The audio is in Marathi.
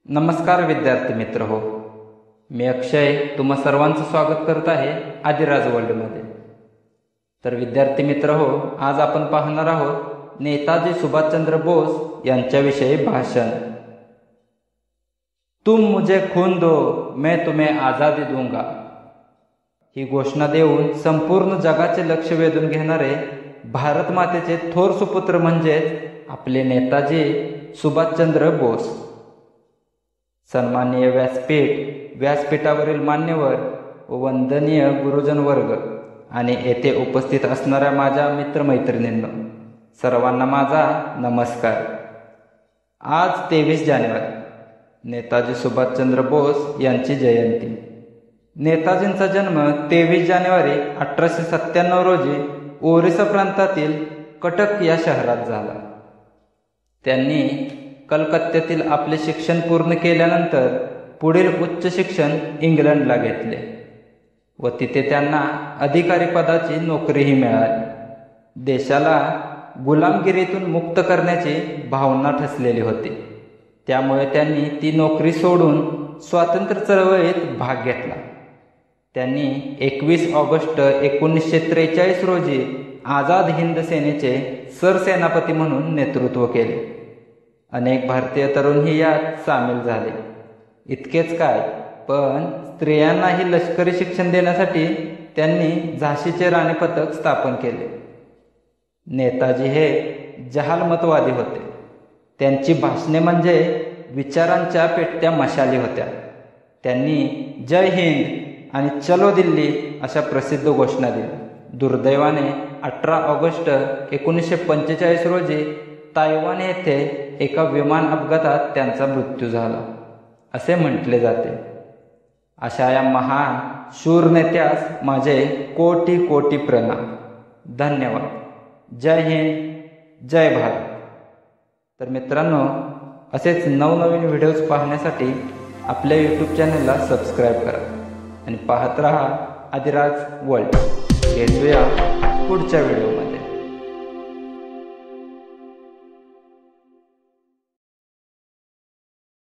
नमस्कार विद्यार्थी मित्र हो, मी अक्षय तुम्हा सर्वांचं स्वागत करत आहे आदिराज वर्ल्डमध्ये। तर विद्यार्थी मित्र हो, आज आपण पाहणार आहोत नेताजी सुभाषचंद्र बोस यांच्याविषयी भाषण। तुम मुझे खून दो मैं तुम्हें आज़ादी दूंगा ही घोषणा देऊन संपूर्ण जगाचे लक्ष वेधून घेणारे भारत मातेचे थोर सुपुत्र म्हणजेच आपले नेताजी सुभाषचंद्र बोस। सन्माननीय व्यासपीठावरील मान्यवर व वंदनीय गुरुजन वर्ग आणि येथे उपस्थित असणाऱ्या माझ्या मित्रमैत्रिणींनो, सर्वांना माझा नमस्कार। आज 23 जानेवारी नेताजी सुभाषचंद्र बोस यांची जयंती। नेताजींचा जन्म 23 जानेवारी 1897 रोजी ओरिसा प्रांतातील कटक या शहरात झाला। त्यांनी कलकत्त्यातील आपले शिक्षण पूर्ण केल्यानंतर पुढील उच्च शिक्षण इंग्लंडला घेतले व तिथे त्यांना अधिकारी पदाची नोकरीही मिळाली। देशाला गुलामगिरीतून मुक्त करण्याची भावना ठसलेली होती, त्यामुळे त्यांनी ती नोकरी सोडून स्वातंत्र्य चळवळीत भाग घेतला। त्यांनी 21 ऑगस्ट 1943 रोजी आझाद हिंद सेनेचे सरसेनापती म्हणून नेतृत्व केले। अनेक भारतीय तरुणही यात सामील झाले। इतकेच काय, पण स्त्रियांनाही लष्करी शिक्षण देण्यासाठी त्यांनी झाशीचे राणी पथक स्थापन केले। नेताजी हे जहालमतवादी होते। त्यांची भाषणे म्हणजे विचारांच्या पेटत्या मशाली होत्या। त्यांनी जय हिंद आणि चलो दिल्ली अशा प्रसिद्ध घोषणा दिल्या। दुर्दैवाने 18 ऑगस्ट 1945 रोजी तायवान येथे एका विमान अपघातात त्यांचा मृत्यू झाला असे म्हटले जाते। अशा या महान शूर नेत्यास माझे कोटी कोटी प्रणाम। धन्यवाद। जय हिंद, जय भारत। तर मित्रांनो, असेच नवनवीन व्हिडिओज पाहण्यासाठी आपल्या यूट्यूब चॅनलला सबस्क्राईब करा आणि पाहत रहा आदिराज वर्ल्ड। भेटूया पुढच्या व्हिडिओमध्ये।